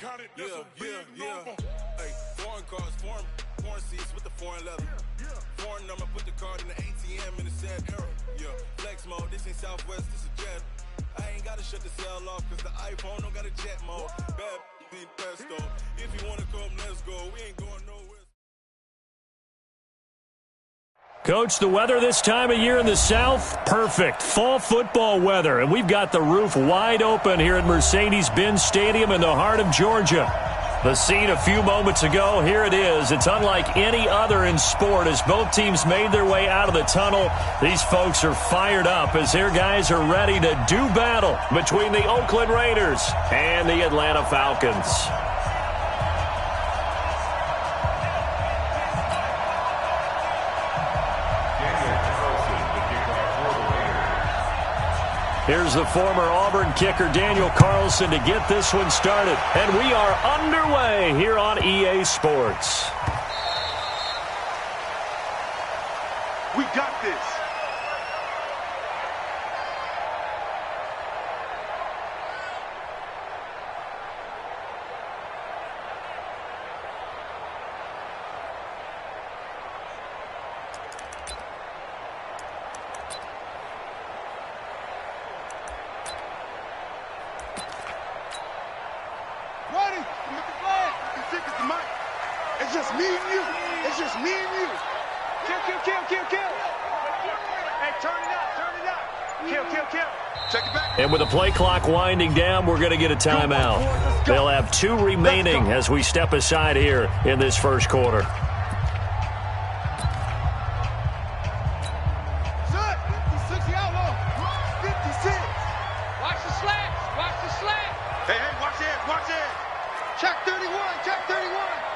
Hey, foreign cars, foreign seats with the foreign leather. Foreign number, put the card in the ATM in the sad era. Yeah, flex mode, this ain't Southwest, this is jet. I ain't gotta shut the cell off, cause the iPhone don't got a jet mode. Bad need pesto. If you wanna come, let's go. We ain't going nowhere. Coach, the weather this time of year in the South, perfect. Fall football weather, and we've got the roof wide open here at Mercedes-Benz Stadium in the heart of Georgia. The scene a few moments ago, here it is. It's unlike any other in sport as both teams made their way out of the tunnel. These folks are fired up as their guys are ready to do battle between the Oakland Raiders and the Atlanta Falcons. Here's the former Auburn kicker, Daniel Carlson, to get this one started. And we are underway here on EA Sports. We got this. It's just me and you. It's just me and you. Kill. Hey, turn it up. Kill. Check it back. And with the play clock winding down, we're going to get a timeout. They'll have 2 remaining as we step aside here in this first quarter.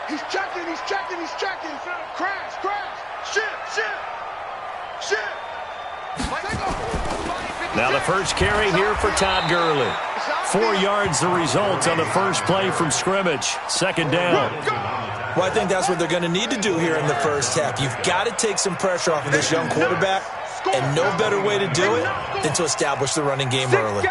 He's checking. Crash. Shit. Now the first carry here for Todd Gurley. 4 yards the result on the first play from scrimmage. Second down. Well, I think that's what they're going to need to do here in the first half. You've got to take some pressure off of this young quarterback, and no better way to do it than to establish the running game early.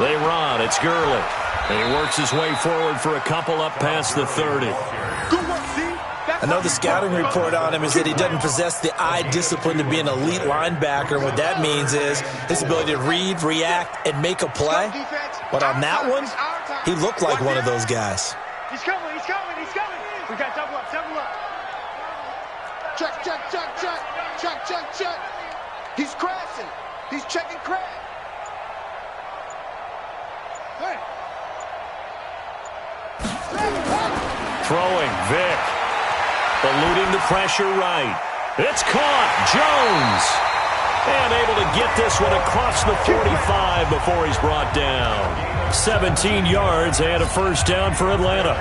They run. It's Gurley. And he works his way forward for a couple up past the 30. I know the scouting report on him is that he doesn't possess the eye discipline to be an elite linebacker. What that means is his ability to read, react, and make a play. But on that one, he looked like one of those guys. He's coming. We got double up. Check. He's crashing. He's checking crash. Hey. Throwing, Vic. Eluding the pressure right. It's caught. Jones. And able to get this one across the 45 before he's brought down. 17 yards and a first down for Atlanta.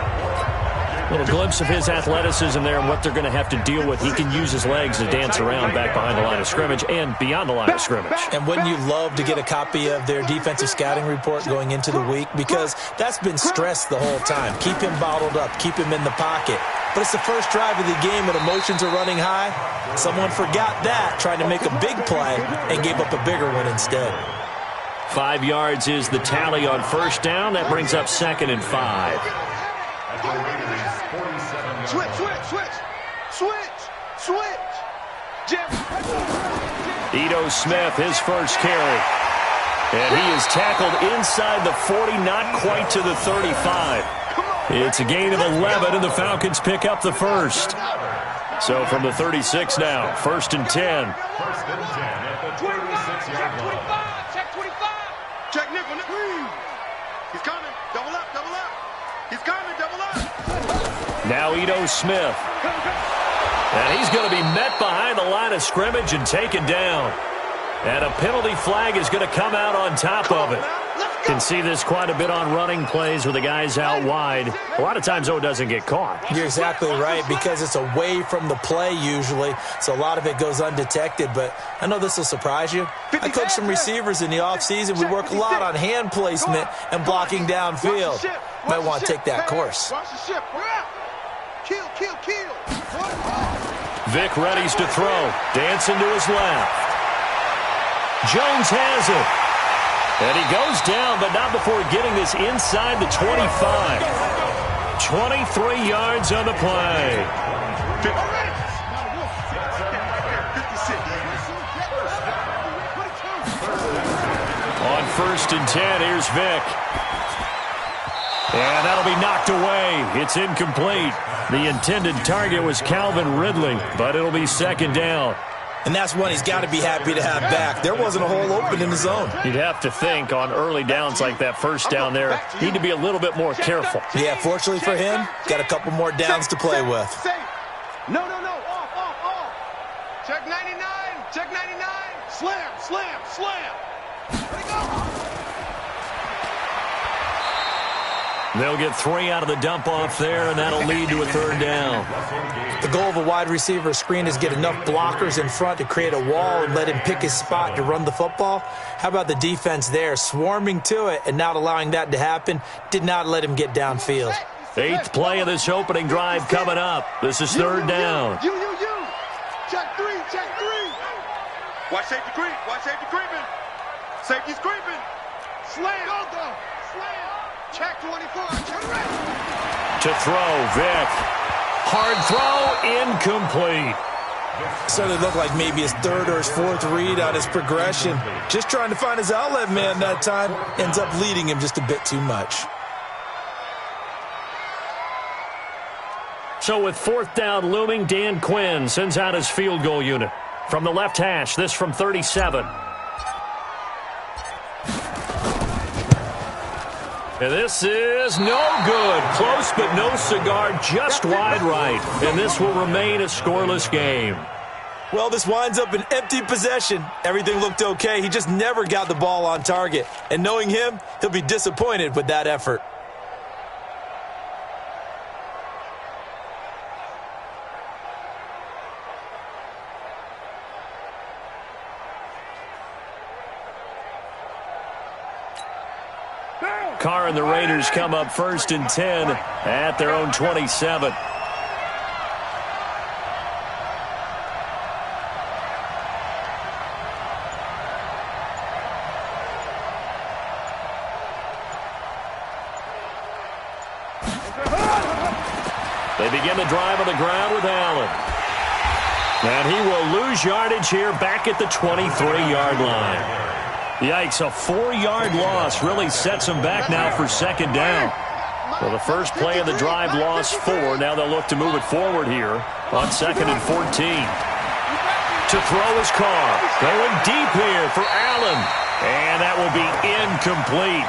A little glimpse of his athleticism there and what they're going to have to deal with. He can use his legs to dance around back behind the line of scrimmage and beyond the line of scrimmage. And wouldn't you love to get a copy of their defensive scouting report going into the week? Because that's been stressed the whole time. Keep him bottled up. Keep him in the pocket. But it's the first drive of the game and emotions are running high. Someone forgot that, trying to make a big play, and gave up a bigger one instead. 5 yards is the tally on first down. That brings up 2nd and 5. Switch. Ito Smith, his first carry. And he is tackled inside the 40, not quite to the 35. It's a gain of 11, and the Falcons pick up the first. So from the 36 now, 1st and 10. Check nickel. He's coming. Double up. He's coming. Double up. Now Ito Smith. And he's going to be met behind the line of scrimmage and taken down. And a penalty flag is going to come out on top of it. Can see this quite a bit on running plays with the guys out wide. A lot of times, though, it doesn't get caught. You're exactly right, because it's away from the play usually, so a lot of it goes undetected. But I know this will surprise you. I coach some receivers in the offseason. We work a lot on hand placement and blocking downfield. Might want to take that course. Kill. Vic readies to throw. Dancing to his left. Jones has it. And he goes down, but not before getting this inside the 25. 23 yards on the play. On 1st and 10, here's Vick. And that'll be knocked away. It's incomplete. The intended target was Calvin Ridley, but it'll be 2nd down. And that's one he's got to be happy to have back. There wasn't a hole open in the zone. You'd have to think on early downs like that 1st down there, need to be a little bit more careful. Yeah, fortunately for him, got a couple more downs to play with. No. Off. Check 99. Check 99. Slam. Let it go. They'll get 3 out of the dump-off there, and that'll lead to a 3rd down. The goal of a wide receiver screen is get enough blockers in front to create a wall and let him pick his spot to run the football. How about the defense there, swarming to it and not allowing that to happen? Did not let him get downfield. 8th play of this opening drive coming up. This is 3rd down. You. Check 3. Watch safety creeping. Safety's creeping. Slam. Go. Slam. Check 24. To throw, Vick. Hard throw, incomplete. Started to look like maybe his 3rd or his 4th read on his progression. Just trying to find his outlet man that time. Ends up leading him just a bit too much. So with 4th down looming, Dan Quinn sends out his field goal unit. From the left hash, this from 37. And this is no good. Close but no cigar, just wide right. And this will remain a scoreless game. Well, this winds up an empty possession. Everything looked okay. He just never got the ball on target. And knowing him, he'll be disappointed with that effort. Carr and the Raiders come up 1st and 10 at their own 27. They begin the drive on the ground with Allen. And he will lose yardage here back at the 23-yard line. Yikes, a 4-yard loss really sets them back now for 2nd down. Well, the first play of the drive lost 4. Now they'll look to move it forward here on 2nd and 14. To throw is Carr. Going deep here for Allen. And that will be incomplete.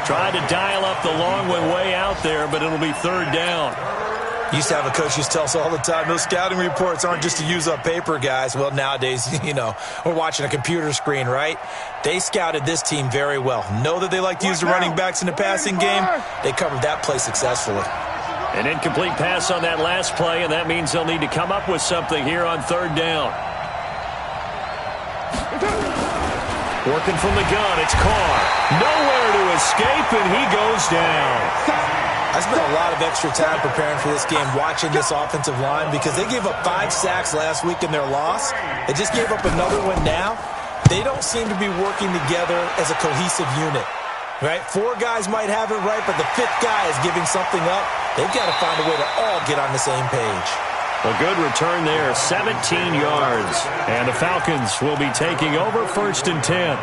Tried to dial up the long one way out there, but it'll be 3rd down. Used to have a coach used to tell us all the time, those scouting reports aren't just to use up paper, guys. Well, nowadays, we're watching a computer screen, right? They scouted this team very well. Know that they like to use the running backs in the passing game. They covered that play successfully. An incomplete pass on that last play, and that means they'll need to come up with something here on 3rd down. Working from the gun, it's Carr. Nowhere to escape, and he goes down. I spent a lot of extra time preparing for this game, watching this offensive line, because they gave up 5 sacks last week in their loss. They just gave up another one now. They don't seem to be working together as a cohesive unit, right? 4 guys might have it right, but the 5th guy is giving something up. They've got to find a way to all get on the same page. A good return there, 17 yards. And the Falcons will be taking over 1st and 10.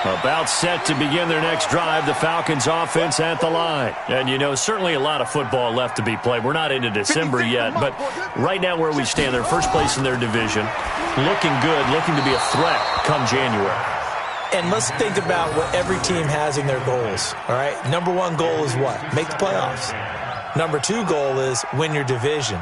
About set to begin their next drive, the Falcons offense at the line. And, certainly a lot of football left to be played. We're not into December yet, but right now where we stand, they're first place in their division. Looking good, looking to be a threat come January. And let's think about what every team has in their goals, all right? Number 1 goal is what? Make the playoffs. Number 2 goal is win your division.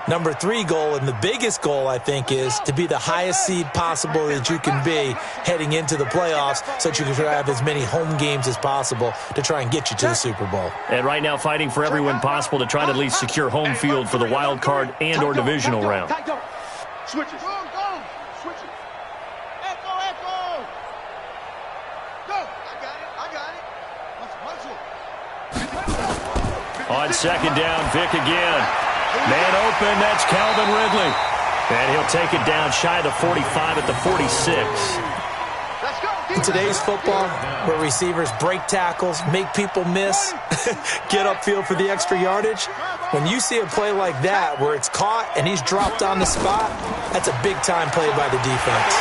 Number 3 goal, and the biggest goal, I think, is to be the highest seed possible that you can be heading into the playoffs so that you can have as many home games as possible to try and get you to the Super Bowl. And right now fighting for every win possible to try to at least secure home field for the wild card and or divisional round. Switches. Go. Switch it. Echo. Go. I got it. On 2nd down, Vick again. Man open, that's Calvin Ridley. And he'll take it down shy of the 45 at the 46. In today's football, where receivers break tackles, make people miss, get upfield for the extra yardage, when you see a play like that where it's caught and he's dropped on the spot, that's a big-time play by the defense.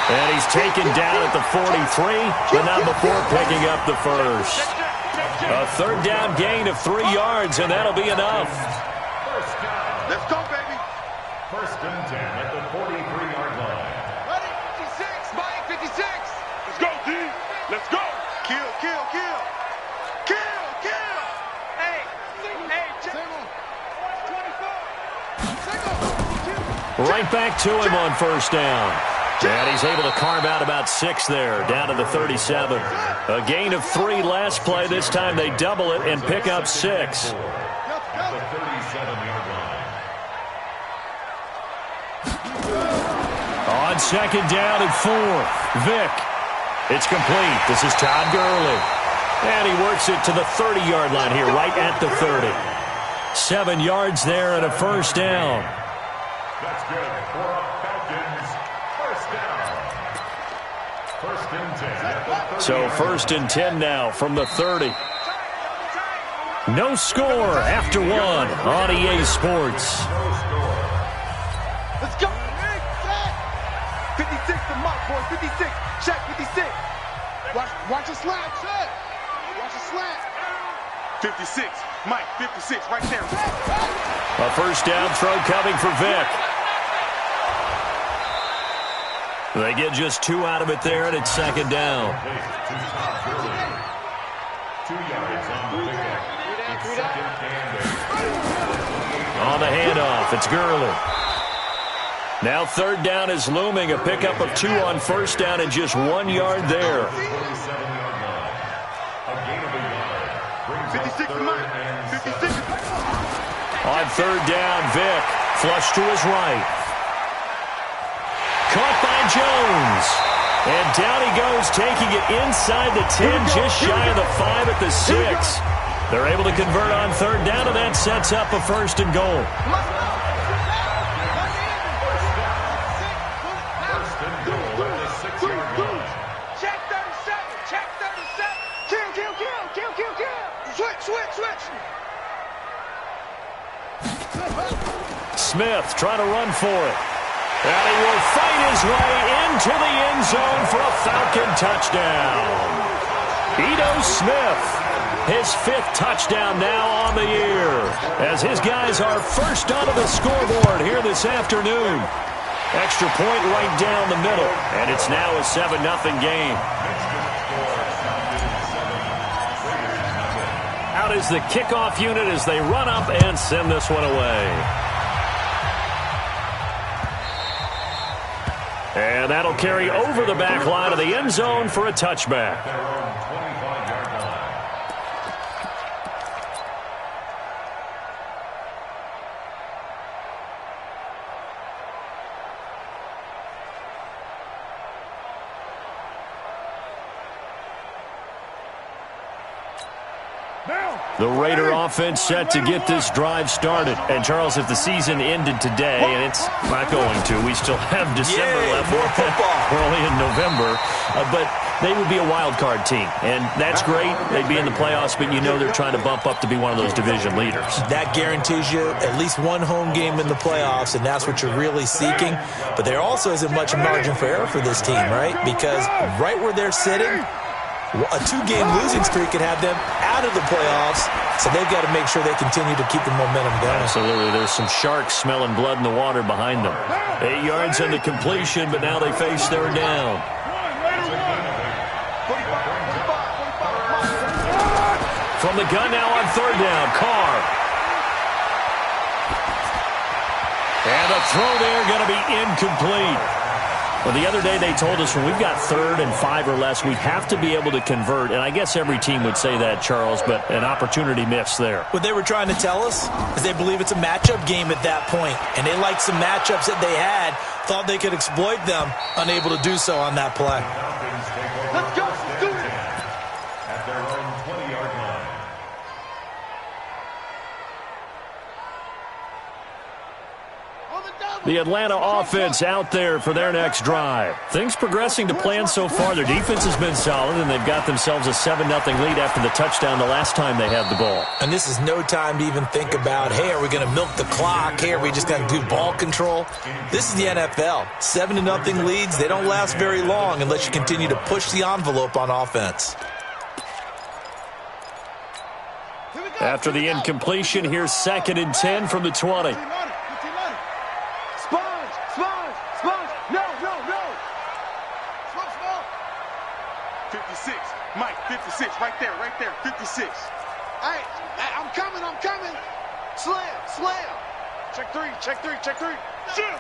And he's taken down at the 43, but not before picking up the first. A third down gain of 3 yards, and that'll be enough. Let's go, baby. First and 10 at the 43-yard line. Ready? 56, Mike, 56. Let's go, D. Let's go. Kill, kill, kill. Kill, kill. Hey, check. 24. Right back to him on first down. And he's able to carve out about 6 there, down to the 37. A gain of 3 last play. This time they double it and pick up 6. At the 37-yard line. On second down and 4, Vick. It's complete. This is Todd Gurley. And he works it to the 30-yard line here, right at the 30. 7 yards there and a first down. That's good for a Falcons first down. First and 10 at the 30. So first and 10 now from the 30. No score after 1 on EA Sports. Let's go. 56 to Mike, boy. 56. Check 56. Watch a slant. Check. Watch a slant. 56. Mike, 56 right there. A first down throw coming for Vick. They get just 2 out of it there, and it's second down. 2 yards on the pickup. It's second down. On the handoff, it's Gurley. Now third down is looming. A pickup of 2 on first down and just 1 yard there. 47-yard line. A gain of a yard. Brings 56 up Mike. 56. On third down, Vick. Flush to his right. Caught by Jones. And down he goes, taking it inside the 10, just shy of the 5 at the 6. They're able to convert on third down, and that sets up a first and goal. First and goal at the 6-yard line. Check 37. Check 37. Kill, kill, kill. Kill, kill, kill. Switch, switch, switch. Smith trying to run for it. And he will fight his way into the end zone for a Falcon touchdown. Ito Smith, his 5th touchdown now on the year, as his guys are first onto the scoreboard here this afternoon. Extra point right down the middle, and it's now a 7-0 game. Out is the kickoff unit as they run up and send this one away. And that'll carry over the back line of the end zone for a touchback. Their own 25-yard line. The Raider offense set to get this drive started. And, Charles, if the season ended today, and it's not going to, we still have December left. More football. We're only in November. But they would be a wild card team. And that's great. They'd be in the playoffs, but you know they're trying to bump up to be one of those division leaders. That guarantees you at least one home game in the playoffs, and that's what you're really seeking. But there also isn't much margin for error for this team, right? Because right where they're sitting, a 2-game losing streak could have them out of the playoffs, so they've got to make sure they continue to keep the momentum going. Absolutely. There's some sharks smelling blood in the water behind them. 8 yards on the completion, but now they face third down. From the gun now on third down, Carr. And the throw there going to be incomplete. Well, the other day they told us when we've got 3rd and 5 or less, we have to be able to convert. And I guess every team would say that, Charles, but an opportunity missed there. What they were trying to tell us is they believe it's a matchup game at that point. And they liked some matchups that they had, thought they could exploit them, unable to do so on that play. Let's go. Do it. At their own 20-yard line. On the The Atlanta offense out there for their next drive. Things progressing to plan so far. Their defense has been solid, and they've got themselves a 7-0 lead after the touchdown the last time they had the ball. And this is no time to even think about, hey, are we going to milk the clock? Hey, are we just going to do ball control? This is the NFL. 7-0 leads, they don't last very long unless you continue to push the envelope on offense. After the incompletion, here's 2nd and 10 from the 20. Sponge. No. 56. Mike, 56. Right there. 56. Hey, I'm coming. Slam. Check three. Shoot.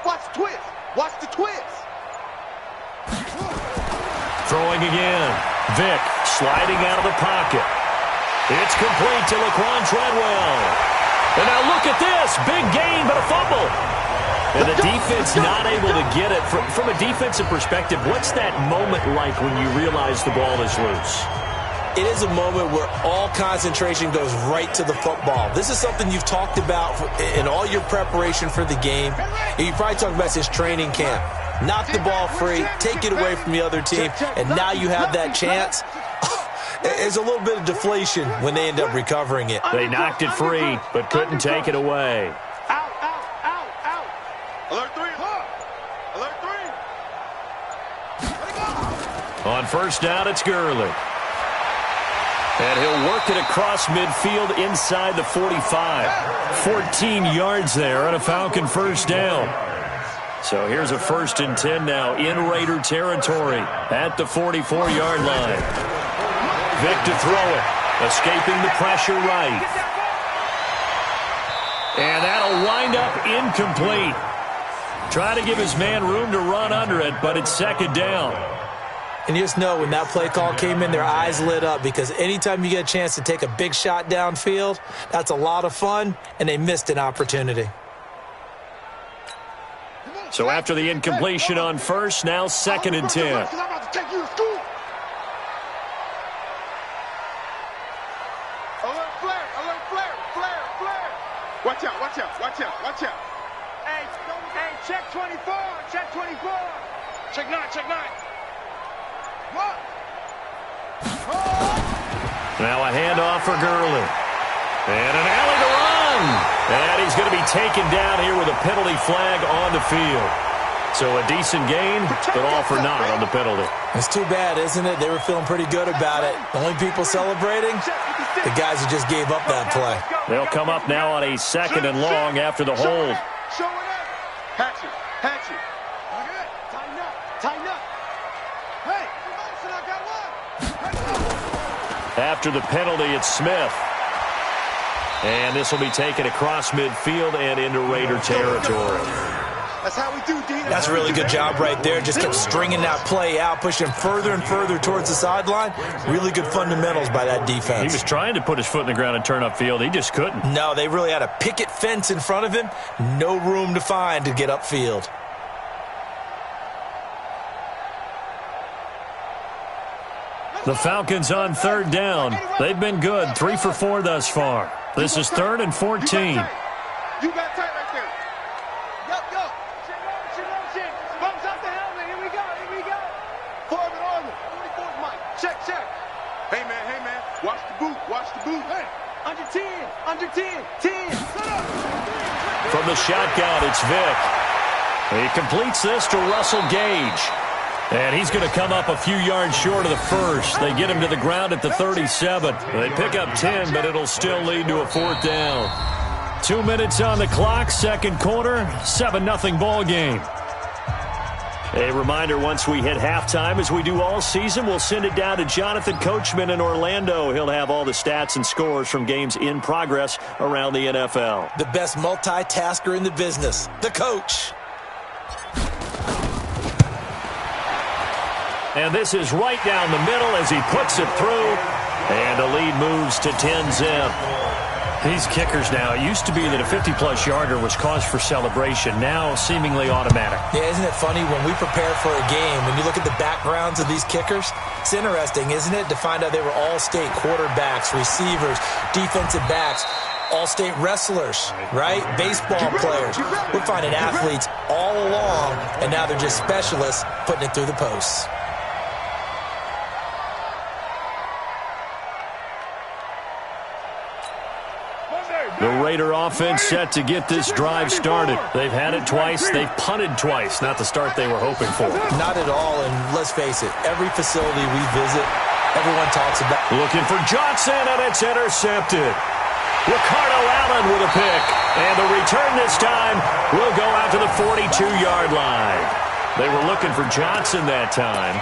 Watch the twist. Throwing again. Vick sliding out of the pocket. It's complete to Laquan Treadwell. And now look at this. Big gain, but a fumble. And the defense not able to get it. From a defensive perspective, what's that moment like when you realize the ball is loose? It is a moment where all concentration goes right to the football. This is something you've talked about in all your preparation for the game. And you probably talked about this training camp. Knock the ball free, take it away from the other team, and now you have that chance. There's a little bit of deflation when they end up recovering it. They knocked it free, but couldn't take it away. Out. Alert 3. On first down, it's Gurley. And he'll work it across midfield inside the 45. 14 yards there on a Falcon first down. So here's a 1st and 10 now in Raider territory at the 44-yard line. Vick to throw it, escaping the pressure right. And that'll wind up incomplete. Try to give his man room to run under it, but it's 2nd down. And you just know when that play call came in, their eyes lit up because anytime you get a chance to take a big shot downfield, that's a lot of fun, and they missed an opportunity. So after the incompletion on first, now 2nd and 10. Watch out. Hey, check 24. Check 9. What? Now a handoff for Gurley. And an alley to run. And he's going to be taken down here with a penalty flag on the field. So a decent gain, but all for naught on the penalty. It's too bad, isn't it? They were feeling pretty good about it. The only people celebrating, the guys who just gave up that play. They'll come up now on a 2nd and long after the hold. Show it up. Hatchet. Tighten up. Hey, I got one. After the penalty, it's Smith. And this will be taken across midfield and into Raider territory. That's how we do, D. That's a really good job right there. Just kept stringing that play out, pushing him further and further towards the sideline. Really good fundamentals by that defense. He was trying to put his foot in the ground and turn upfield. He just couldn't. No, they really had a picket fence in front of him. No room to find to get upfield. The Falcons on 3rd down. They've been good, 3 for 4 thus far. This is 3rd and 14. You got tight right there. Yo. Shit. Bumps out the helmet. Here we go. Forward armor. 44's Mike. Check. Hey, man. Watch the boot. Hey. Under 10. 10. From the shotgun, it's Vick. He completes this to Russell Gage. And he's going to come up a few yards short of the first. They get him to the ground at the 37. They pick up 10, but it'll still lead to a 4th down. 2 minutes on the clock, 2nd quarter, 7-0 ball game. A reminder, once we hit halftime, as we do all season, we'll send it down to Jonathan Coachman in Orlando. He'll have all the stats and scores from games in progress around the NFL. The best multitasker in the business, the coach. And this is right down the middle as he puts it through. And the lead moves to 10-zip. These kickers now, it used to be that a 50-plus yarder was cause for celebration. Now seemingly automatic. Yeah, isn't it funny when we prepare for a game, when you look at the backgrounds of these kickers, it's interesting, isn't it, to find out they were all-state quarterbacks, receivers, defensive backs. all-state wrestlers, right? Baseball players. We're finding athletes all along, and now they're just specialists putting it through the posts. The Raider offense set to get this drive started. They've had it twice. They've punted twice. Not the start they were hoping for. Not at all, and let's face it, every facility we visit, everyone talks about. Looking for Johnson, and it's intercepted. Ricardo Allen with a pick. And the return this time will go out to the 42-yard line. They were looking for Johnson that time.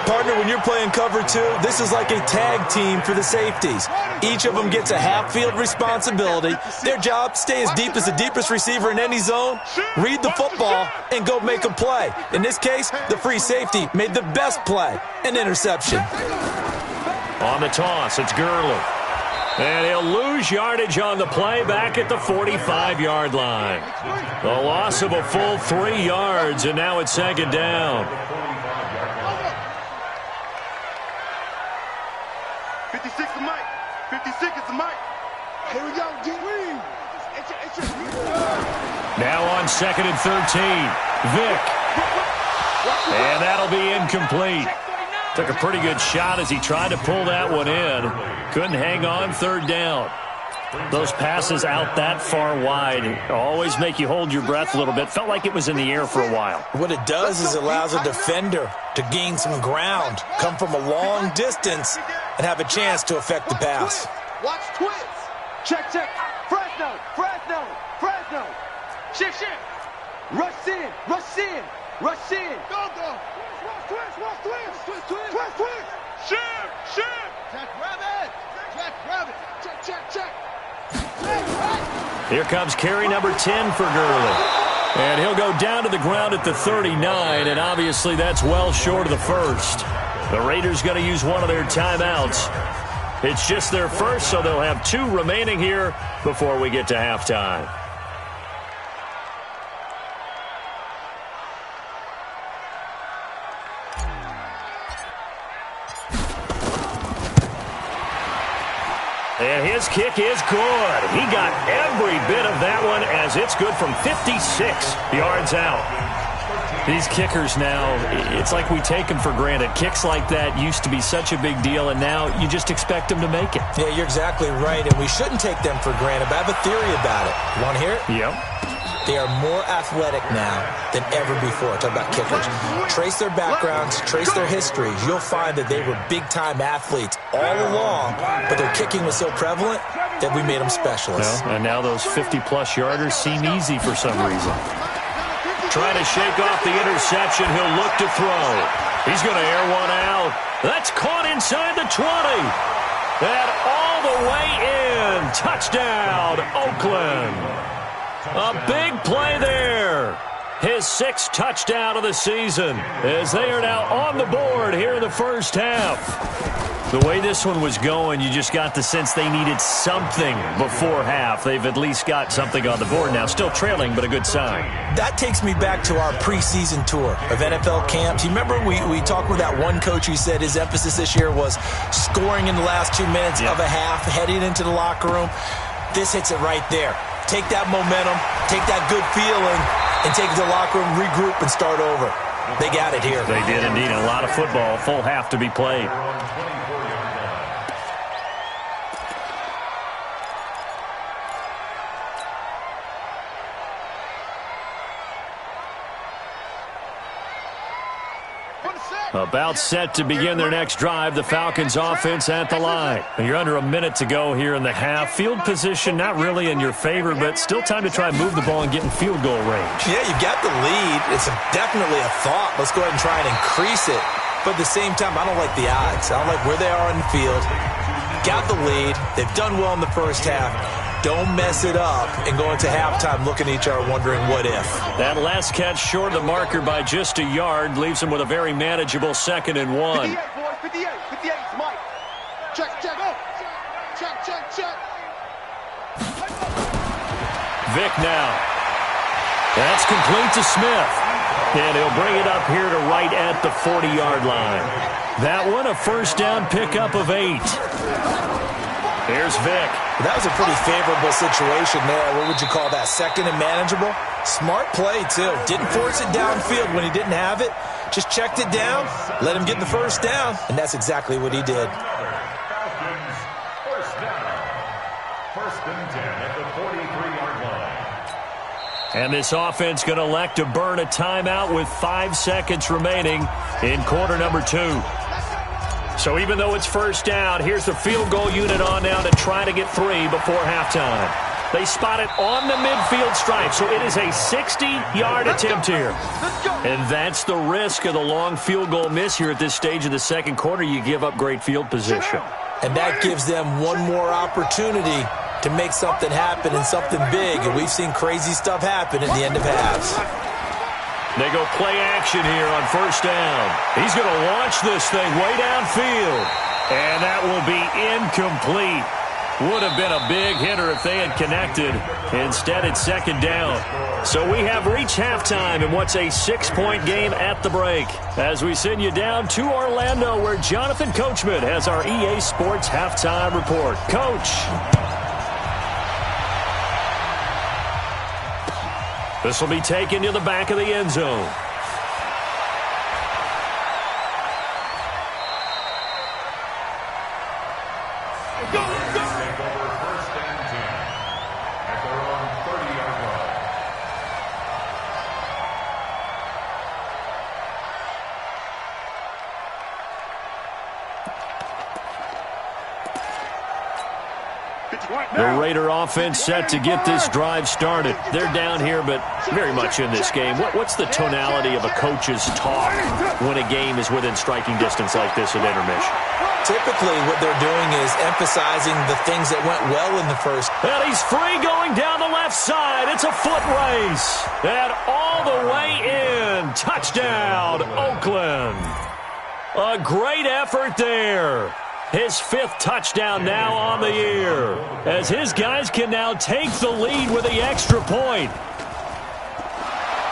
Partner, when you're playing cover two, this is like a tag team for the safeties. Each of them gets a half-field responsibility. Their job, stay as deep as the deepest receiver in any zone, read the football, and go make a play. In this case, the free safety made the best play, an interception. On the toss, it's Gurley. And he'll lose yardage on the play back at the 45-yard line. The loss of a full 3 yards, and now it's second down. 56 is Mike. 56 is Mike. Here we go, D. Now on 2nd and 13. Vick. And that'll be incomplete. Took a pretty good shot as he tried to pull that one in. Couldn't hang on, 3rd down. Those passes out that far wide always make you hold your breath a little bit. Felt like it was in the air for a while. What it does is it allows a defender to gain some ground, come from a long distance, and have a chance to affect the pass. Watch twist. Check. Fresno. Shift. Rush in. Go. Watch twist. Shift. Jack Rabbit. Check. Here comes carry number 10 for Gurley. And he'll go down to the ground at the 39, and obviously that's well short of the first. The Raiders going to use one of their timeouts. It's just their first, so they'll have 2 remaining here before we get to halftime. And his kick is good. He got every bit of that one as it's good from 56 yards out. These kickers now, it's like we take them for granted. Kicks like that used to be such a big deal, and now you just expect them to make it. Yeah, you're exactly right, and we shouldn't take them for granted, but I have a theory about it. You want to hear it? Yep. They are more athletic now than ever before. Talk about kickers. Trace their backgrounds, trace their histories. You'll find that they were big-time athletes all along, but their kicking was so prevalent that we made them specialists. Well, and now those 50-plus yarders seem easy for some reason. Trying to shake off the interception. He'll look to throw. He's going to air one out. That's caught inside the 20. And all the way in. Touchdown, Oakland. A big play there. His 6th touchdown of the season as they are now on the board here in the first half. The way this one was going, you just got the sense they needed something before half. They've at least got something on the board now. Still trailing, but a good sign. That takes me back to our preseason tour of NFL camps. You remember we talked with that one coach who said his emphasis this year was scoring in the last 2 minutes of a half, heading into the locker room. This hits it right there. Take that momentum, take that good feeling, and take it to the locker room, regroup, and start over. They got it here. They did indeed. A lot of football, full half to be played. About set to begin their next drive. The Falcons offense at the line. You're under a minute to go here in the half. Field position not really in your favor, but still time to try and move the ball and get in field goal range. Yeah, you got the lead. It's definitely a thought. Let's go ahead and try and increase it. But at the same time, I don't like the odds. I don't like where they are on the field. Got the lead. They've done well in the first half. Don't mess it up and go into halftime looking at each other wondering what if. That last catch short of the marker by just a yard leaves them with a very manageable 2nd and 1. 58, boys. 58 is Mike. Check. Go. Check. Vick now. That's complete to Smith. And he'll bring it up here to right at the 40-yard line. That one a first down pickup of 8. Here's Vic. That was a pretty favorable situation there. What would you call that? Second and manageable? Smart play, too. Didn't force it downfield when he didn't have it. Just checked it down, let him get the first down, and that's exactly what he did. Falcons, first down. First and 10 at the 43-yard line. And this offense going to elect to burn a timeout with 5 seconds remaining in quarter number 2. So even though it's first down, here's the field goal unit on now to try to get 3 before halftime. They spot it on the midfield stripe, so it is a 60-yard attempt here. And that's the risk of the long field goal miss here at this stage of the second quarter. You give up great field position. And that gives them one more opportunity to make something happen and something big. And we've seen crazy stuff happen at the end of halves. They go play action here on first down. He's going to launch this thing way downfield. And that will be incomplete. Would have been a big hitter if they had connected. Instead, it's second down. So we have reached halftime in what's a 6-point game at the break. As we send you down to Orlando, where Jonathan Coachman has our EA Sports halftime report. Coach. This will be taken to the back of the end zone. Take over first and 10 at their own 30-yard line. The Raider offense set to get this drive started. They're down here, but very much in this game. What's the tonality of a coach's talk when a game is within striking distance like this at intermission? Typically, what they're doing is emphasizing the things that went well in the first. And he's free going down the left side. It's a foot race. And all the way in. Touchdown, Oakland. A great effort there. His 5th touchdown now on the year, as his guys can now take the lead with the extra point.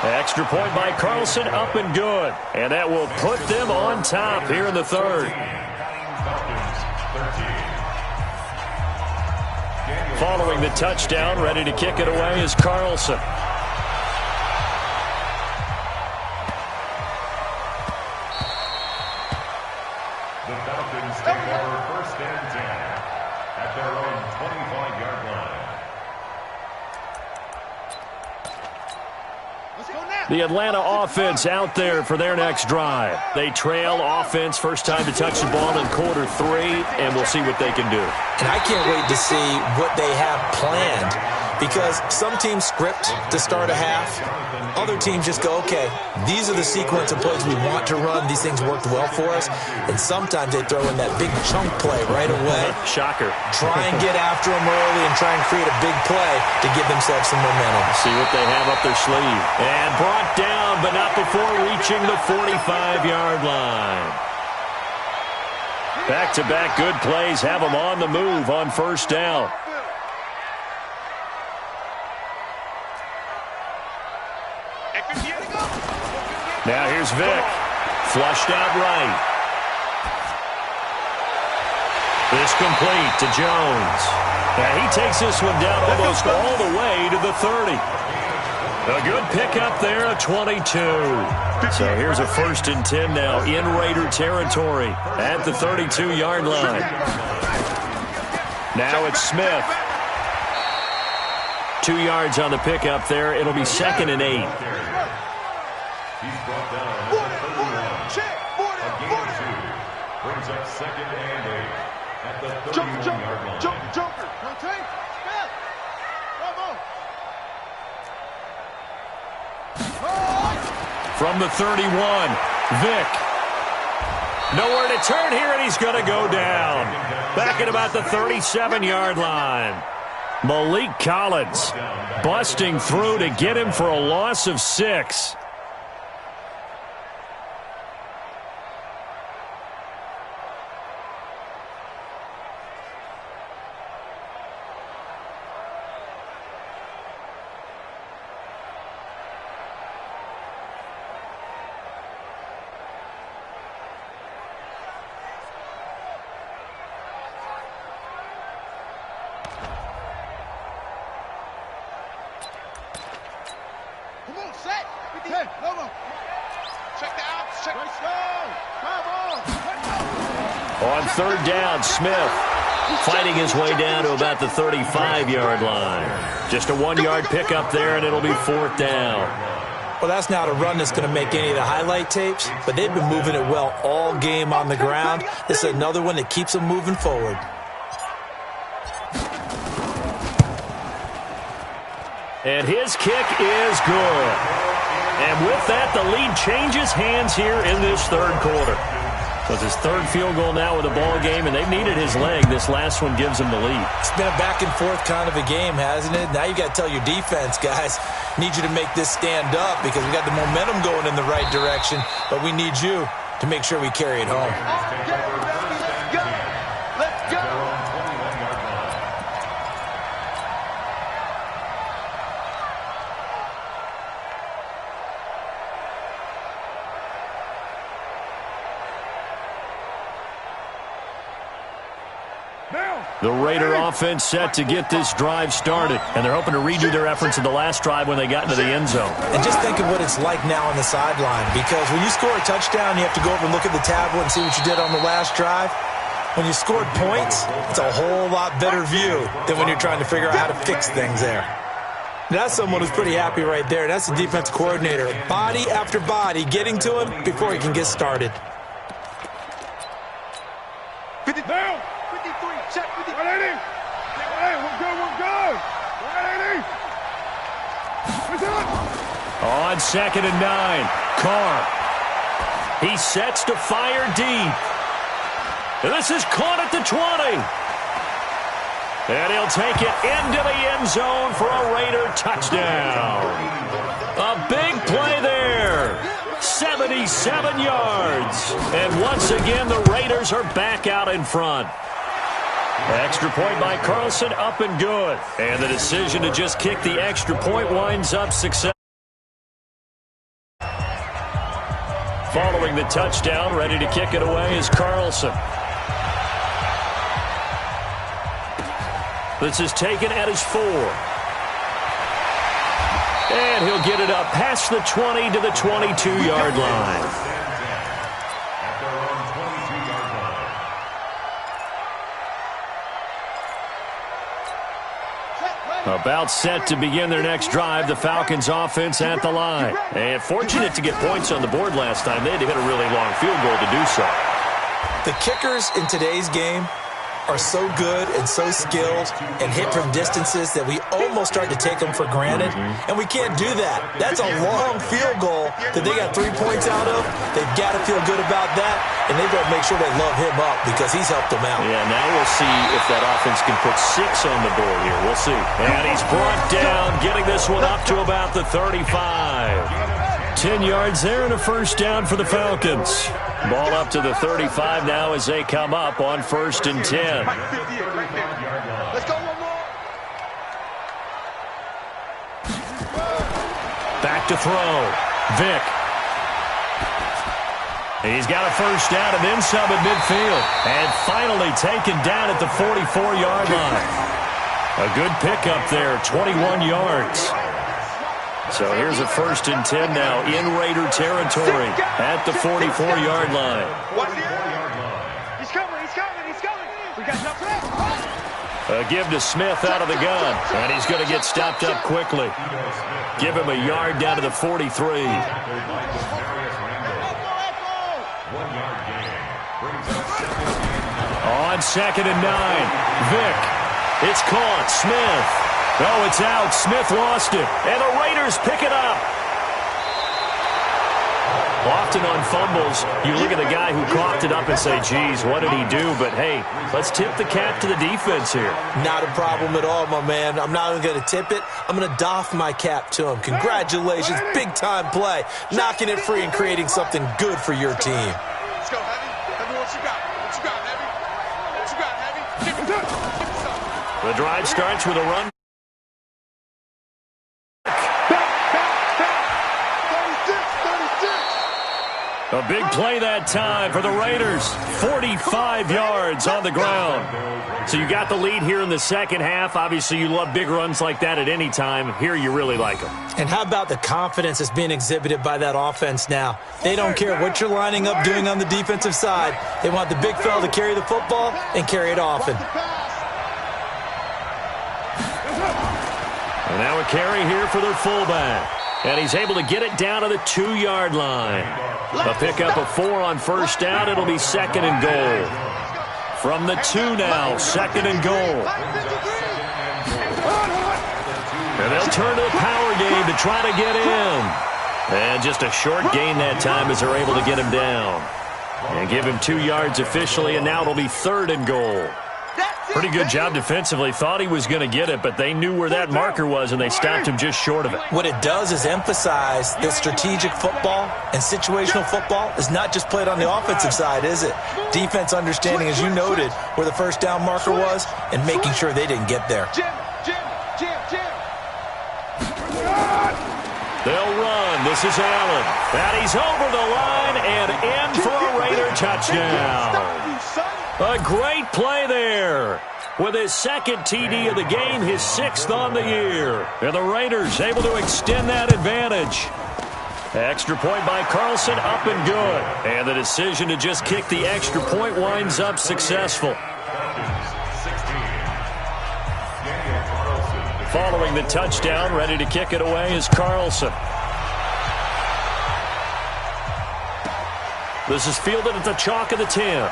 Extra point by Carlson, up and good. And that will put them on top here in the third. Following the touchdown, ready to kick it away is Carlson. The Falcons take over first and 10 at their own 25-yard line. The Atlanta offense out there for their next drive. They trail offense, first time to touch the ball in quarter 3, and we'll see what they can do. And I can't wait to see what they have planned, because some teams script to start a half. Other teams just go, okay, these are the sequence of plays we want to run. These things worked well for us. And sometimes they throw in that big chunk play right away. Shocker. Try and get after them early and try and create a big play to give themselves some momentum. See what they have up their sleeve. And brought down, but not before reaching the 45-yard line. Back-to-back good plays have them on the move on first down. Now here's Vic. Flushed out right. This complete to Jones. Now he takes this one down almost all the way to the 30. A good pickup there, a 22. So here's a 1st and 10 now in Raider territory at the 32-yard line. Now it's Smith. 2 yards on the pickup there. It'll be 2nd and 8. He's brought down at the 31. A gain of 2. Brings up 2nd and 8 at the 31-yard line. Joker. Rotate. Smith. From the 31, Vic. Nowhere to turn here, and he's going to go down. Back at about the 37-yard line. Malik Collins busting through to get him for a loss of 6. set. Hey, no. Check the outs. Check the come on. On third down, Smith fighting his way down to about the 35-yard line. Just a 1-yard pickup there, and it'll be fourth down. Well, that's not a run that's going to make any of the highlight tapes, but they've been moving it well all game on the ground. This is another one that keeps them moving forward. And his kick is good. And with that, the lead changes hands here in this third quarter. So it's his third field goal now with the ball game, and they've needed his leg. This last one gives them the lead. It's been a back-and-forth kind of a game, hasn't it? Now you got to tell your defense, guys, need you to make this stand up because we got the momentum going in the right direction, but we need you to make sure we carry it home. Let's go. The Raider offense set to get this drive started, and they're hoping to redo their efforts in the last drive when they got into the end zone. And just think of what it's like now on the sideline, because when you score a touchdown, you have to go over and look at the tablet and see what you did on the last drive. When you scored points, it's a whole lot better view than when you're trying to figure out how to fix things there. That's someone who's pretty happy right there. That's the defense coordinator. Body after body getting to him before he can get started. 50 down. 53. Check 50. 180. Hey, we're good. 180. We're done. On 2nd and 9, Carr. He sets to fire deep. This is caught at the 20. And he'll take it into the end zone for a Raider touchdown. A big play there. 77 yards. And once again, the Raiders are back out in front. Extra point by Carlson, up and good. And the decision to just kick the extra point winds up success. Following the touchdown, ready to kick it away is Carlson. This is taken at his 4. And he'll get it up past the 20 to the 22-yard line. About set to begin their next drive, the Falcons offense at the line. And fortunate to get points on the board last time. They had to hit a really long field goal to do so. The kickers in today's game are so good and so skilled and hit from distances that we almost start to take them for granted. And we can't do that. That's a long field goal that they got 3 points out of. They've got to feel good about that, and they've got to make sure they love him up because he's helped them out. Yeah, now we'll see if that offense can put 6 on the board here. We'll see. And he's brought down, getting this one up to about the 35. 10 yards there and a first down for the Falcons. Ball up to the 35 now as they come up on 1st and 10. Let's go one more. Back to throw. Vick. He's got a first down and then some at midfield. And finally taken down at the 44-yard line. A good pickup there, 21 yards. So here's a 1st and 10 now in Raider territory at the 44-yard line. He's coming. We got enough. A give to Smith out of the gun, and he's going to get stopped up quickly. Give him a yard down to the 43. On 2nd and 9, Vick. It's caught. Smith. Oh, it's out. Smith lost it. And the Raiders pick it up. Often on fumbles, you look at the guy who coughed it up and say, geez, what did he do? But, hey, let's tip the cap to the defense here. Not a problem at all, my man. I'm not even going to tip it. I'm going to doff my cap to him. Congratulations. Big-time play. Knocking it free and creating something good for your team. Let's go, Heavy. Heavy, what you got? What you got, Heavy? What you got, Heavy? Give me some. The drive starts with a run. A big play that time for the Raiders. 45 yards on the ground. So you got the lead here in the second half. Obviously, you love big runs like that at any time. Here, you really like them. And how about the confidence that's being exhibited by that offense now? They don't care what you're lining up doing on the defensive side. They want the big fella to carry the football and carry it often. And now a carry here for their fullback. And he's able to get it down to the 2-yard line. A pickup of 4 on first down. It'll be 2nd and goal. From the 2 now, 2nd and goal. And they'll turn to the power game to try to get in. And just a short gain that time as they're able to get him down. And give him 2 yards officially, and now it'll be 3rd and goal. Pretty good job defensively. Thought he was going to get it, but they knew where that marker was, and they stopped him just short of it. What it does is emphasize that strategic football and situational football is not just played on the offensive side, is it? Defense understanding, as you noted, where the first down marker was and making sure they didn't get there. They'll run. This is Allen. And he's over the line and in for a Raider touchdown. A great play there. With his 2nd TD of the game, his 6th on the year. And the Raiders able to extend that advantage. Extra point by Carlson, up and good. And the decision to just kick the extra point winds up successful. Following the touchdown, ready to kick it away is Carlson. This is fielded at the chalk of the 10.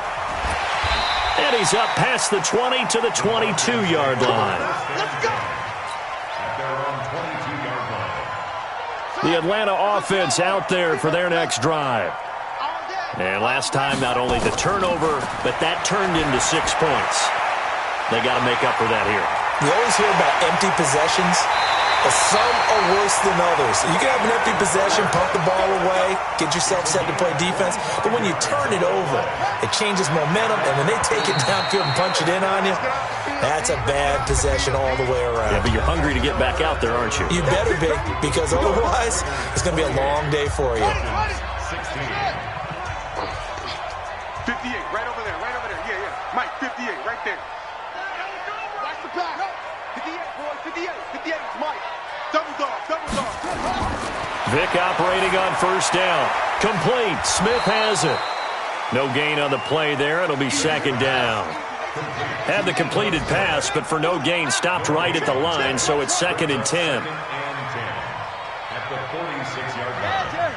And he's up past the 20 to the 22-yard line. The Atlanta offense out there for their next drive. And last time, not only the turnover, but that turned into 6 points. They got to make up for that here. You always hear about empty possessions, but some are worse than others. You can have an empty possession, pump the ball away, get yourself set to play defense, but when you turn it over, it changes momentum, and when they take it downfield and punch it in on you, that's a bad possession all the way around. Yeah, but you're hungry to get back out there, aren't you? You better be, because otherwise, it's going to be a long day for you. 58, right over there, right over there. Yeah, yeah. Mike, 58, right there. Watch the pass. 58, boys, 58. 58 is Mike. Double dog, double dog. Vick operating on first down. Complete. Smith has it. No gain on the play there. It'll be 2nd down. Had the completed pass, but for no gain, stopped right at the line, so it's 2nd and 10. At the 46-yard line.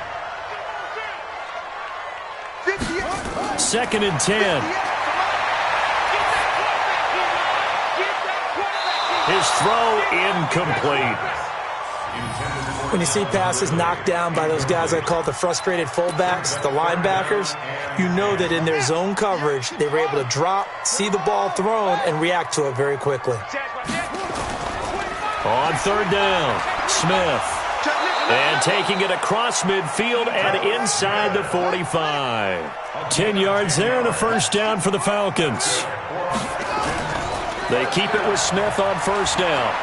2nd and 10. His throw incomplete. When you see passes knocked down by those guys I call the frustrated fullbacks, the linebackers, you know that in their zone coverage, they were able to drop, see the ball thrown, and react to it very quickly. On 3rd down, Smith. And taking it across midfield and inside the 45. 10 yards there and a first down for the Falcons. They keep it with Smith on first down.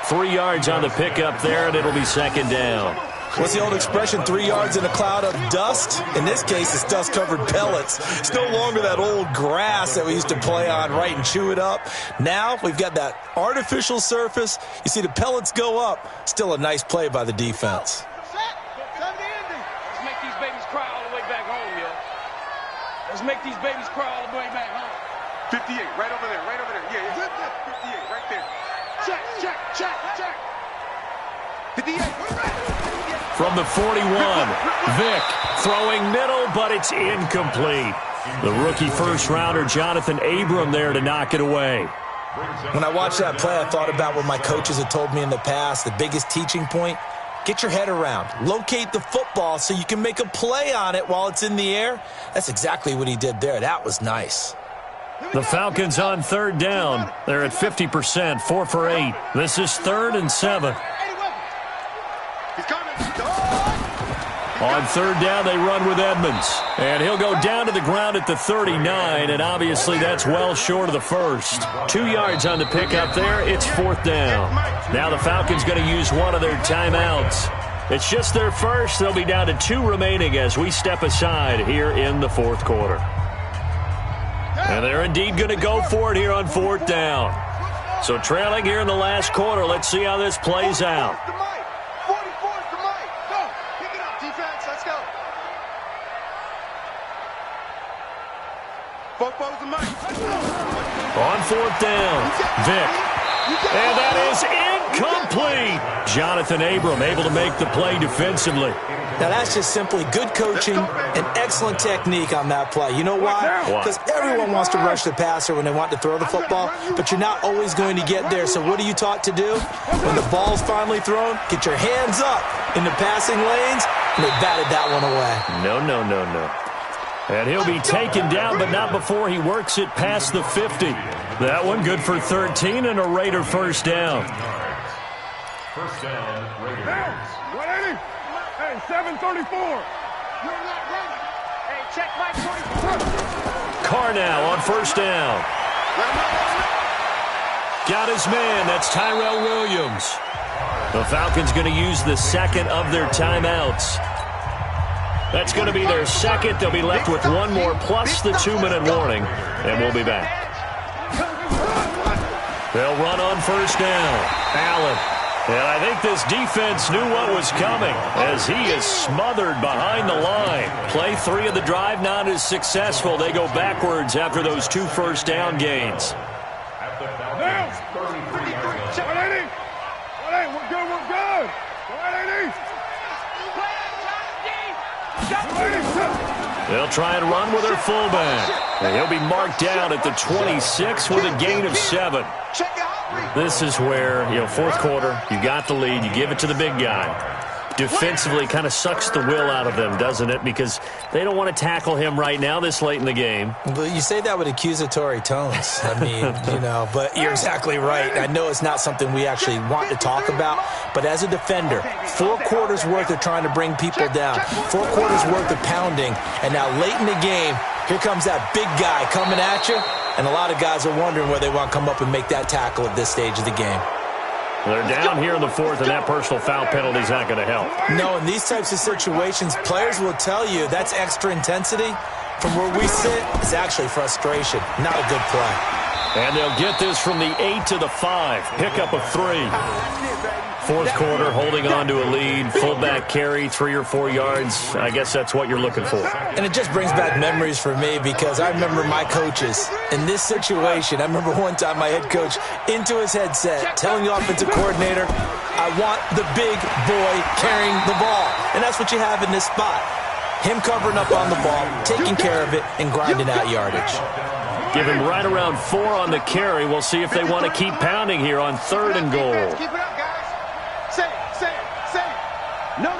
3 yards on the pickup there, and it'll be 2nd down. What's the old expression, 3 yards in a cloud of dust? In this case, it's dust-covered pellets. It's no longer that old grass that we used to play on, right, and chew it up. Now we've got that artificial surface. You see the pellets go up. Still a nice play by the defense. Let's make these babies cry all the way back home, yo. Let's make these babies cry all the way back home. 58, right over there, right over there. Yeah, yeah. 58, right there. Check, check, check, check. 58. From the 41, Vick throwing middle, but it's incomplete. The rookie first-rounder Jonathan Abram there to knock it away. When I watched that play, I thought about what my coaches had told me in the past. The biggest teaching point, get your head around. Locate the football so you can make a play on it while it's in the air. That's exactly what he did there. That was nice. The Falcons on 3rd down. They're at 50%, 4 for 8. This is 3rd and 7. On 3rd down, they run with Edmonds. And he'll go down to the ground at the 39, and obviously that's well short of the first. 2 yards on the pickup there. It's 4th down. Now the Falcons going to use one of their timeouts. It's just their first. They'll be down to 2 remaining as we step aside here in the fourth quarter. And they're indeed going to go for it here on 4th down. So trailing here in the last quarter. Let's see how this plays out. 44's the mic. Go. Pick it up, defense. Let's go. 44's the mic. On 4th down, Vic. And that is incomplete. Jonathan Abram able to make the play defensively. Now, that's just simply good coaching and excellent technique on that play. You know why? Because everyone wants to rush the passer when they want to throw the football, but you're not always going to get there. So what are you taught to do? When the ball's finally thrown, get your hands up in the passing lanes, and they batted that one away. No. And he'll be taken down, but not before he works it past the 50. That one good for 13 and a Raider first down. First down, Raiders. 180. Hey, 734. You're not running. Hey, check Mike 44. Carnow on first down. Got his man. That's Tyrell Williams. The Falcons going to use the second of their timeouts. That's going to be their second. They'll be left with one more plus the 2-minute warning, and we'll be back. They'll run on first down. Allen. And I think this defense knew what was coming as he is smothered behind the line. Play 3 of the drive not as successful. They go backwards after those 2 first down gains. At the Falcons, 33-yard line. 180. We're good. 180. They'll try and run with their fullback. And he'll be marked down at the 26 with a gain of 7. This is where, fourth quarter, you got the lead, you give it to the big guy. Defensively kind of sucks the will out of them, doesn't it? Because they don't want to tackle him right now this late in the game. But you say that with accusatory tones. I mean, but you're exactly right. I know it's not something we actually want to talk about, but as a defender, 4 quarters worth of trying to bring people down, 4 quarters worth of pounding, and now late in the game, here comes that big guy coming at you, and a lot of guys are wondering where they want to come up and make that tackle at this stage of the game. They're down here in the 4th, and that personal foul penalty is not going to help. No, in these types of situations, players will tell you that's extra intensity. From where we sit, it's actually frustration. Not a good play. And they'll get this from the 8 to the 5. Pickup of 3. Fourth quarter, holding on to a lead. Fullback carry, 3 or 4 yards. I guess that's what you're looking for. And it just brings back memories for me because I remember my coaches in this situation. I remember one time my head coach into his headset telling the offensive coordinator, I want the big boy carrying the ball. And that's what you have in this spot. Him covering up on the ball, taking care of it, and grinding out yardage. Give him right around 4 on the carry. We'll see if they want to keep pounding here on 3rd and goal. Keep it up, guys. Say it. No.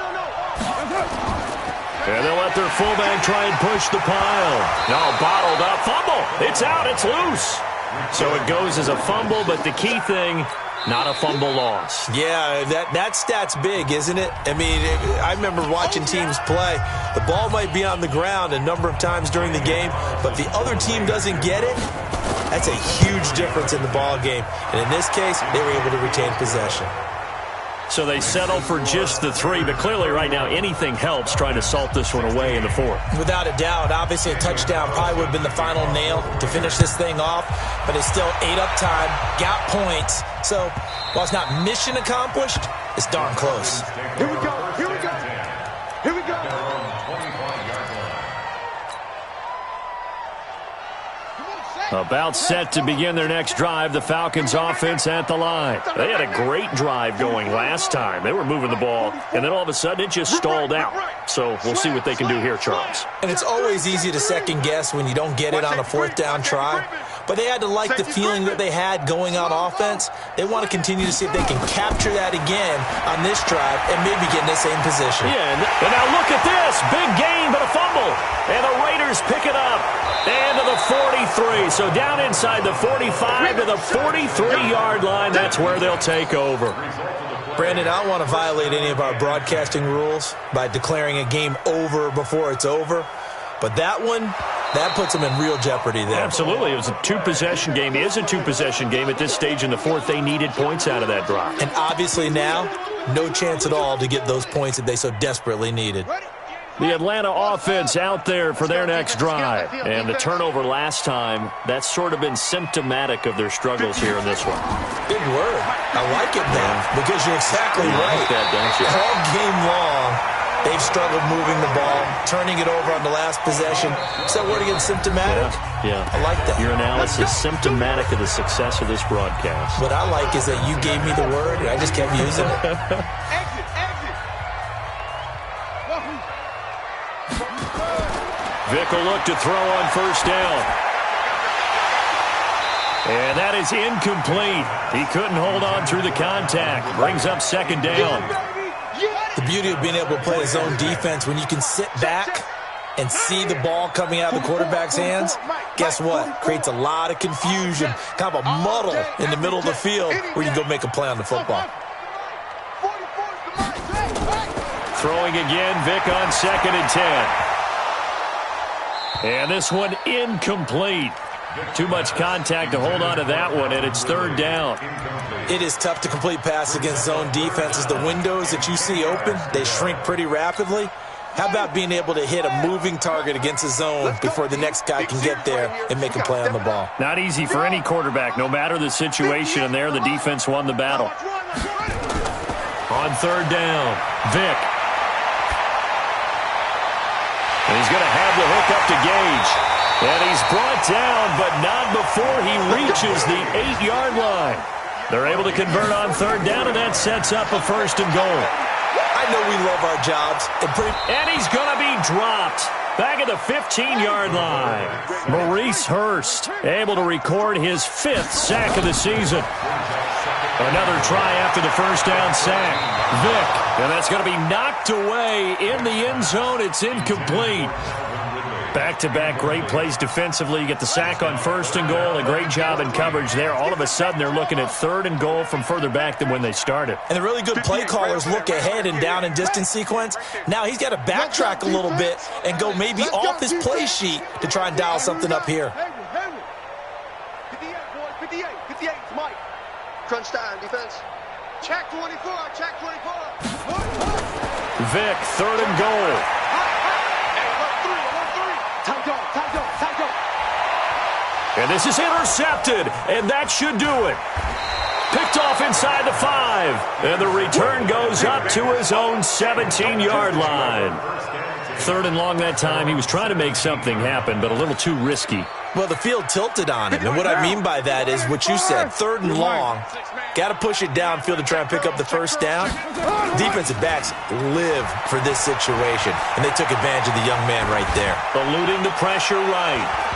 And they'll let their fullback try and push the pile. No, bottled up. Fumble. It's out. It's loose. So it goes as a fumble, but the key thing, not a fumble loss. Yeah, that stat's big, isn't it? I mean, I remember watching teams play. The ball might be on the ground a number of times during the game, but the other team doesn't get it. That's a huge difference in the ball game. And in this case, they were able to retain possession. So they settle for just the 3, but clearly right now anything helps trying to salt this one away in the 4th. Without a doubt, obviously a touchdown probably would have been the final nail to finish this thing off, but it's still ate up time, got points. So while it's not mission accomplished, it's darn close. Here we go. About set to begin their next drive, the Falcons offense at the line. They had a great drive going last time. They were moving the ball, and then all of a sudden it just stalled out. So we'll see what they can do here, Charles. And it's always easy to second guess when you don't get it on a 4th down try. But they had to like the feeling that they had going on offense. They want to continue to see if they can capture that again on this drive and maybe get in the same position. Yeah, and now look at this. Big gain, but a fumble. And the Raiders pick it up. And to the 43. So down inside the 45 to the 43-yard line. That's where they'll take over. Brandon, I don't want to violate any of our broadcasting rules by declaring a game over before it's over. But that one, That puts them in real jeopardy there. Absolutely. It was a two-possession game. It is a two-possession game at this stage in the fourth. They needed points out of that drive. And obviously now, no chance at all to get those points that they so desperately needed. The Atlanta offense out there for their next drive. And the turnover last time, that's sort of been symptomatic of their struggles here in this one. Big word. I like it now because you're exactly right. Like that, don't you? All game long, they've struggled moving the ball, turning it over on the last possession. Is that word again, symptomatic? Yeah. I like that. Your analysis, symptomatic of the success of this broadcast. What I like is that you gave me the word, and I just kept using it. Vic will look to throw on first down. And that is incomplete. He couldn't hold on through the contact. Brings up second down. The beauty of being able to play a zone defense when you can sit back and see the ball coming out of the quarterback's hands, guess what? Creates a lot of confusion, kind of a muddle in the middle of the field where you can go make a play on the football. Throwing again, Vic on 2nd and 10. And this one incomplete. Too much contact to hold on to that one, and it's 3rd down. It is tough to complete passes against zone defenses. The windows that you see open, they shrink pretty rapidly. How about being able to hit a moving target against a zone before the next guy can get there and make a play on the ball? Not easy for any quarterback, no matter the situation, and there the defense won the battle. On 3rd down, Vic. And he's going to have the hook up to Gage. And he's brought down, but not before he reaches the 8-yard line. They're able to convert on 3rd down, and that sets up a 1st and goal. I know we love our jobs. And he's going to be dropped back at the 15-yard line. Maurice Hurst able to record his 5th sack of the season. Another try after the first down sack. Vic, and that's going to be knocked away in the end zone. It's incomplete. Back-to-back great plays defensively. You get the sack on 1st and goal. A great job in coverage there. All of a sudden, they're looking at 3rd and goal from further back than when they started. And the really good play callers look ahead and down and distance sequence. Now he's got to backtrack a little bit and go maybe off his play sheet to try and dial something up here. 58, 58, Mike. Crunch time, defense. Check 24, check 24. Vic, 3rd and goal. And this is intercepted, and that should do it. Picked off inside the 5, and the return goes up to his own 17-yard line. 3rd and long that time. He was trying to make something happen, but a little too risky. Well, the field tilted on him, and what I mean by that is what you said, 3rd and long. Got to push it downfield to try and pick up the first down. Defensive backs live for this situation, and they took advantage of the young man right there. Eluding the pressure right.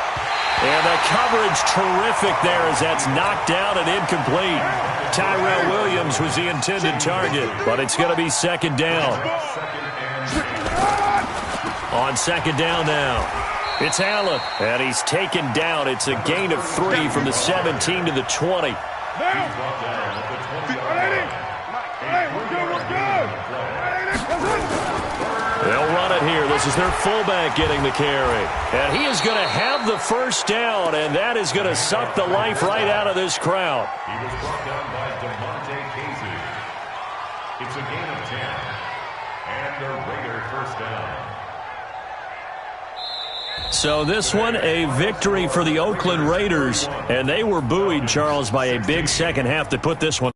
And the coverage terrific there as that's knocked down and incomplete. Tyrell Williams was the intended target, but it's going to be 2nd down. On 2nd down now, it's Allen, and he's taken down. It's a gain of 3 from the 17 to the 20. They'll run it here. This is their fullback getting the carry. And he is going to have the first down, and that is going to suck the life right out of this crowd. He was brought down by DeMonte Casey. It's a gain of 10. And the Raider first down. So this one, a victory for the Oakland Raiders. And they were buoyed, Charles, by a big second half that put this one